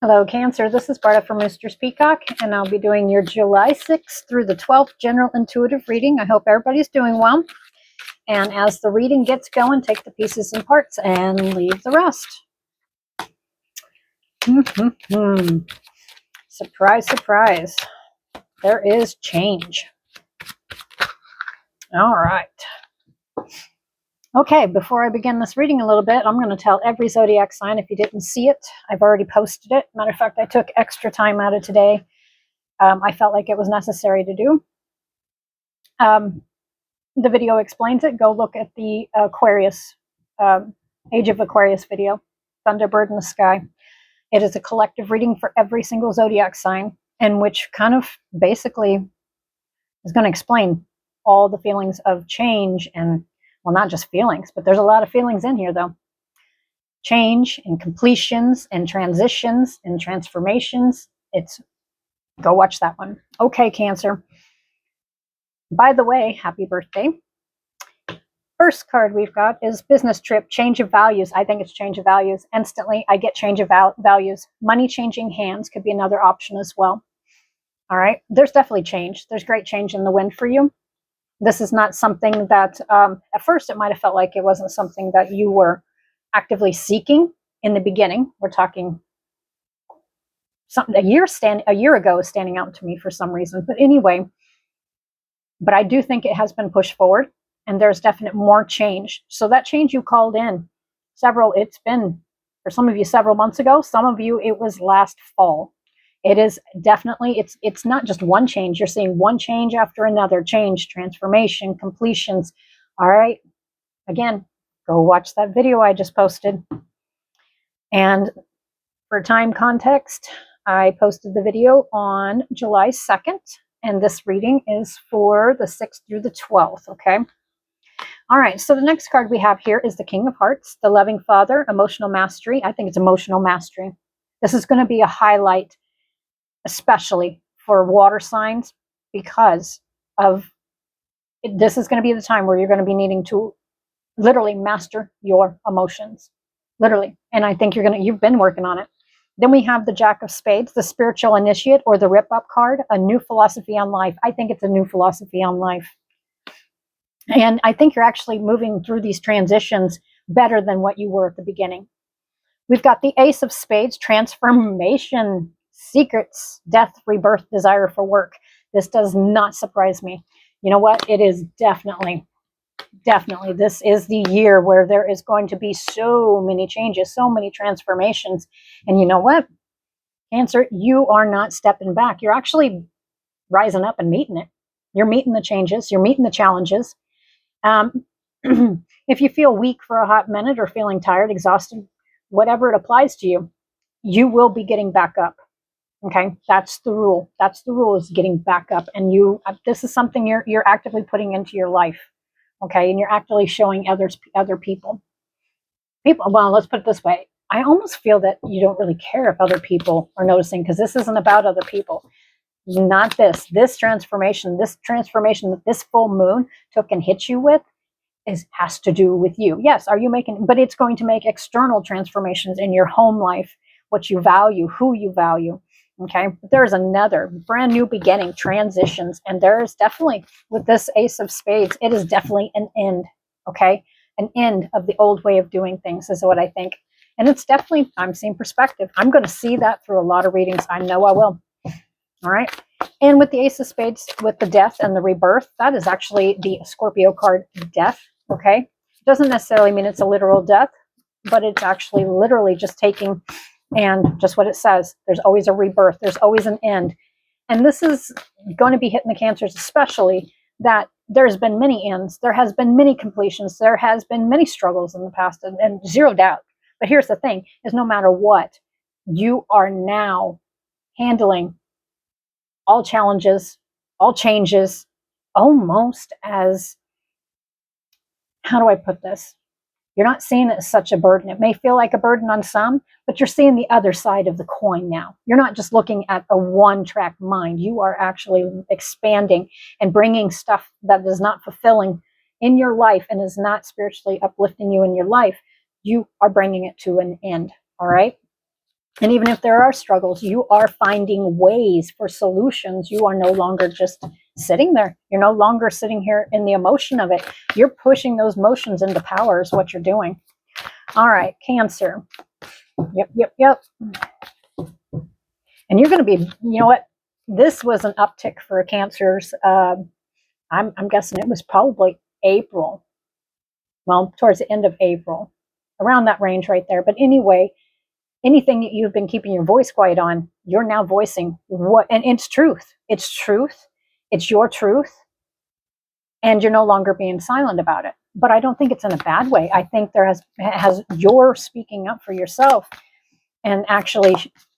Hello, Cancer. This is Barta from Roosters, Peacock, and I'll be doing your July 6th through the 12th general intuitive reading. I hope everybody's doing well. And as the reading gets going, take the pieces and parts and leave the rest. Surprise, surprise. There is change. All right. Okay, before I begin this reading a little bit, I'm going to tell every zodiac sign if you didn't see it. I've already posted it. Matter of fact, I took extra time out of today. I felt like it was necessary to do. The video explains it. Go look at the Aquarius, Age of Aquarius video, Thunderbird in the Sky. It is a collective reading for every single zodiac sign, and which kind of basically is going to explain all the feelings of change and, well, not just feelings, but there's a lot of feelings in here, though. Change and completions and transitions and transformations. Go watch that one. Okay, Cancer. By the way, happy birthday. First card we've got is business trip, change of values. I think it's change of values. Instantly, I get change of values. Money changing hands could be another option as well. All right. There's definitely change. There's great change in the wind for you. This is not something that, at first, it might have felt like it wasn't something that you were actively seeking in the beginning. We're talking something a year ago is standing out to me for some reason. But anyway, but I do think it has been pushed forward, and there's definite more change. So that change you called in, it's been, for some of you, several months ago. Some of you, it was last fall. It is definitely, it's not just one change. You're seeing one change after another change, transformation, completions. All right. Again, go watch that video I just posted. And for time context, I posted the video on July 2nd, and this reading is for the 6th through the 12th, okay? All right, so the next card we have here is the King of Hearts, the Loving Father, Emotional Mastery. I think it's Emotional Mastery. This is going to be a highlight, especially for water signs, because this is going to be the time where you're going to be needing to literally master your emotions, literally. And I think you've been working on it. Then we have the Jack of Spades, the Spiritual Initiate, or the Rip Up card, a new philosophy on life. I think it's a new philosophy on life. And I think you're actually moving through these transitions better than what you were at the beginning. We've got the Ace of Spades, Transformation, Secrets, Death, Rebirth, Desire for Work. This does not surprise me. You know what? It is definitely, this is the year where there is going to be so many changes, so many transformations. And you know what? Cancer, you are not stepping back. You're actually rising up and meeting it. You're meeting the changes. You're meeting the challenges. If you feel weak for a hot minute or feeling tired, exhausted, whatever it applies to you, you will be getting back up. Okay, that's the rule. That's the rule, is getting back up. And this is something you're actively putting into your life. Okay, and you're actively showing other people. Well, let's put it this way. I almost feel that you don't really care if other people are noticing, because this isn't about other people. Not this transformation that this full moon took and hit you with has to do with you. Yes, but it's going to make external transformations in your home life, what you value, who you value. Okay, but there's another brand new beginning, transitions, and there is definitely, with this Ace of Spades, it is definitely an end. Okay, an end of the old way of doing things is what I think. And it's definitely, I'm seeing perspective. I'm going to see that through a lot of readings. I know I will. All right. And with the Ace of Spades, with the Death and the Rebirth, that is actually the Scorpio card, Death. Okay. It doesn't necessarily mean it's a literal death, but it's actually literally just taking, and just what it says. There's always a rebirth. There's always an end. And this is going to be hitting the Cancers, especially that there's been many ends. There has been many completions. There has been many struggles in the past, and zero doubt. But here's the thing, is no matter what, you are now handling all challenges, all changes, almost as, how do I put this? You're not seeing it as such a burden. It may feel like a burden on some, but you're seeing the other side of the coin now. You're not just looking at a one-track mind. You are actually expanding and bringing stuff that is not fulfilling in your life and is not spiritually uplifting you in your life. You are bringing it to an end, all right? And even if there are struggles, you are finding ways for solutions. You are no longer just sitting there. You're no longer sitting here in the emotion of it. You're pushing those emotions into power is what you're doing. All right, Cancer. Yep. And you're going to be, you know what? This was an uptick for Cancers. I'm guessing it was probably April. Well, towards the end of April, around that range right there. But anyway, anything that you've been keeping your voice quiet on, you're now voicing what, and it's truth. It's truth. It's your truth. And you're no longer being silent about it. But I don't think it's in a bad way. I think there has you're speaking up for yourself and actually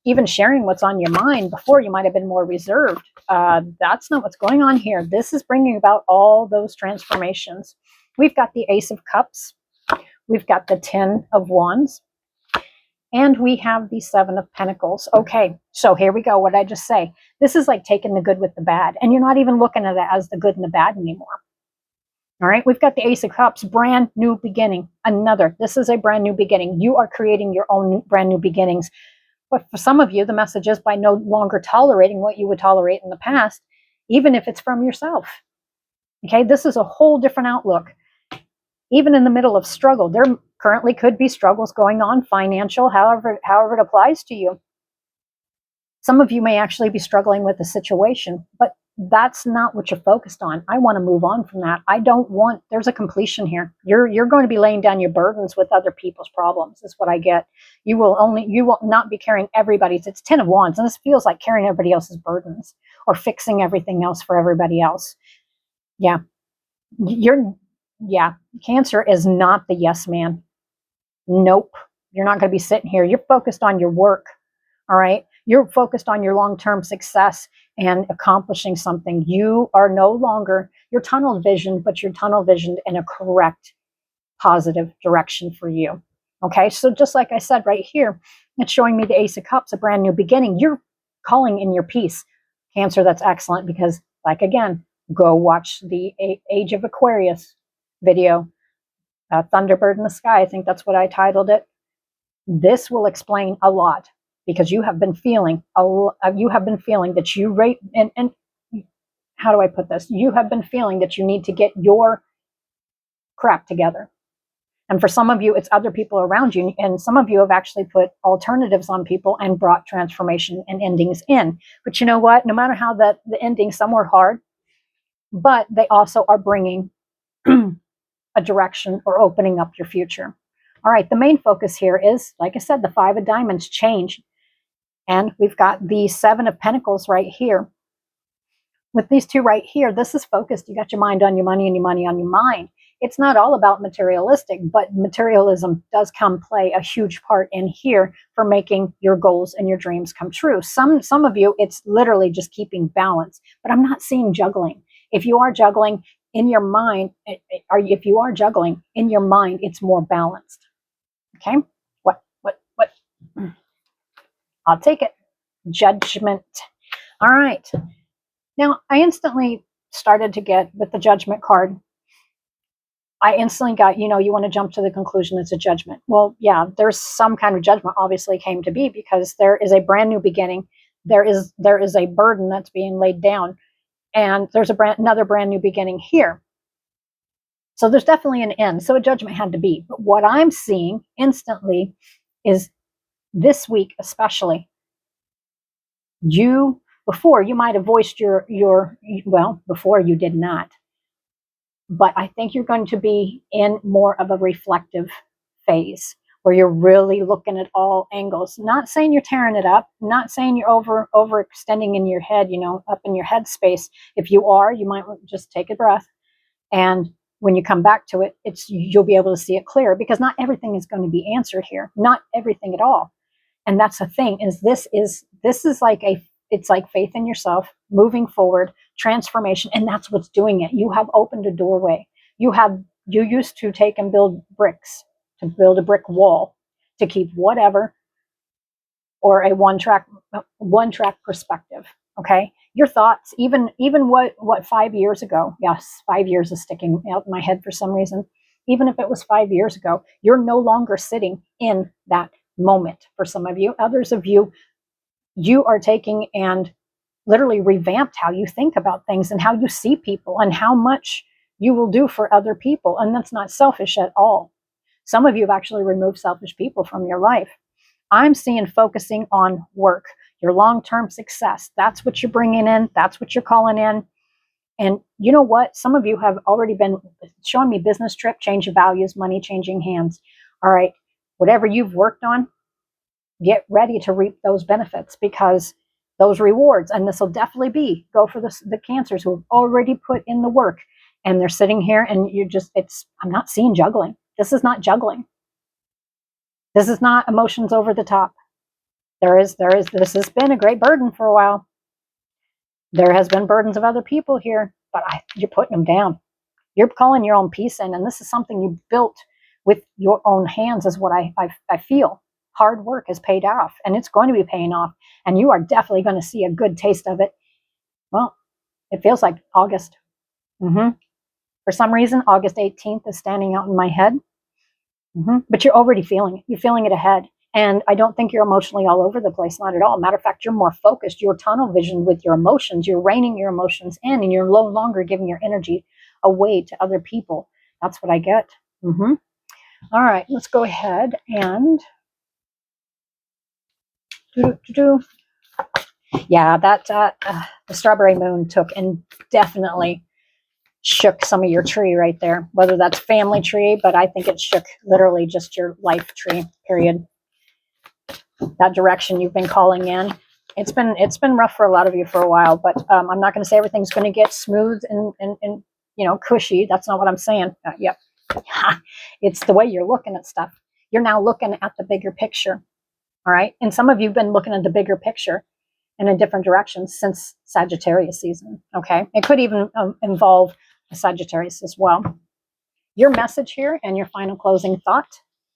even sharing what's on your mind. Before, you might have been more reserved. That's not what's going on here. This is bringing about all those transformations. We've got the Ace of Cups. We've got the 10 of Wands. And we have the 7 of Pentacles. Okay, so here we go. What did I just say? This is like taking the good with the bad. And you're not even looking at it as the good and the bad anymore. All right, we've got the Ace of Cups, brand new beginning. This is a brand new beginning. You are creating your own brand new beginnings. But for some of you, the message is by no longer tolerating what you would tolerate in the past, even if it's from yourself. Okay, this is a whole different outlook. Even in the middle of struggle, there currently could be struggles going on, financial, however it applies to you. Some of you may actually be struggling with the situation, but that's not what you're focused on. I want to move on from that. There's a completion here. You're going to be laying down your burdens with other people's problems, is what I get. You will not be carrying everybody's. It's 10 of Wands, and this feels like carrying everybody else's burdens or fixing everything else for everybody else. Yeah. Cancer is not the yes man. Nope. You're not going to be sitting here. You're focused on your work. All right. You're focused on your long-term success and accomplishing something. You are no longer, you're tunnel visioned, but you're tunnel visioned in a correct, positive direction for you. Okay. So just like I said right here, it's showing me the Ace of Cups, a brand new beginning. You're calling in your peace. Cancer, that's excellent because, like, again, go watch the Age of Aquarius video, Thunderbird in the Sky. I think that's what I titled it. This will explain a lot because you have been feeling that you rate and how do I put this? You have been feeling that you need to get your crap together. And for some of you, it's other people around you. And some of you have actually put alternatives on people and brought transformation and endings in. But you know what? No matter how the endings, some were hard, but they also are bringing a direction or opening up your future. All right, the main focus here is, like I said, the 5 of Diamonds, change. And we've got the 7 of Pentacles right here. With these two right here, this is focused. You got your mind on your money and your money on your mind. It's not all about materialistic, but materialism does play a huge part in here for making your goals and your dreams come true. Some of you, it's literally just keeping balance, but I'm not seeing juggling. If you are juggling in your mind, it's more balanced. Okay? What? I'll take it. Judgment. All right. Now, I instantly started to get, with the Judgment card, I instantly got, you want to jump to the conclusion it's a judgment. Well, yeah, there's some kind of judgment obviously came to be because there is a brand new beginning. There is a burden that's being laid down, and there's another brand new beginning here. So there's definitely an end. So a judgment had to be. But what I'm seeing instantly is this week, especially, before you might have voiced before you did not. But I think you're going to be in more of a reflective phase where you're really looking at all angles. Not saying you're tearing it up, not saying you're overextending in your head, up in your head space. If you are, you might just take a breath. And when you come back to it, you'll be able to see it clear because not everything is going to be answered here. Not everything at all. And that's the thing this is like it's like faith in yourself, moving forward, transformation, and that's what's doing it. You have opened a doorway. You used to take and build bricks, to build a brick wall, to keep whatever, or a one track perspective. Okay, your thoughts, even what 5 years ago? Yes, 5 years is sticking out in my head for some reason. Even if it was 5 years ago, you're no longer sitting in that moment for some of you. Others of you, you are taking and literally revamped how you think about things and how you see people and how much you will do for other people. And that's not selfish at all. Some of you have actually removed selfish people from your life. I'm seeing focusing on work, your long-term success. That's what you're bringing in. That's what you're calling in. And you know what? Some of you have already been showing me business trip, change of values, money changing hands. All right, whatever you've worked on, get ready to reap those benefits, because those rewards, and this will definitely be, go for the Cancers who have already put in the work, and they're sitting here and you're just, I'm not seeing juggling. This is not juggling. This is not emotions over the top. This has been a great burden for a while. There has been burdens of other people here, but you're putting them down. You're calling your own peace in, and this is something you built with your own hands, is what I feel. Hard work has paid off, and it's going to be paying off, and you are definitely going to see a good taste of it. Well, it feels like August. For some reason, August 18th is standing out in my head. But you're already feeling it. You're feeling it ahead. And I don't think you're emotionally all over the place, not at all. Matter of fact, you're more focused. You're tunnel vision with your emotions. You're reining your emotions in, and you're no longer giving your energy away to other people. That's what I get. All right, let's go ahead and yeah, that the strawberry moon took and definitely shook some of your tree right there, whether that's family tree, but I think it shook literally just your life tree, period. That direction you've been calling in. It's been rough for a lot of you for a while, but I'm not going to say everything's going to get smooth and cushy. That's not what I'm saying. Yep. It's the way you're looking at stuff. You're now looking at the bigger picture. All right. And some of you have been looking at the bigger picture in a different direction since Sagittarius season. Okay. It could even involve a Sagittarius as well. Your message here and your final closing thought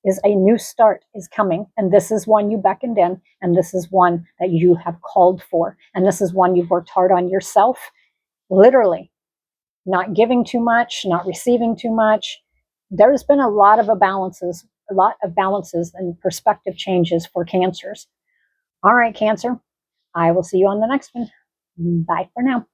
is a new start is coming. And this is one you beckoned in. And this is one that you have called for. And this is one you've worked hard on yourself. Literally. Not giving too much, not receiving too much. There's been a lot of balances and perspective changes for Cancers. All right, Cancer. I will see you on the next one. Bye for now.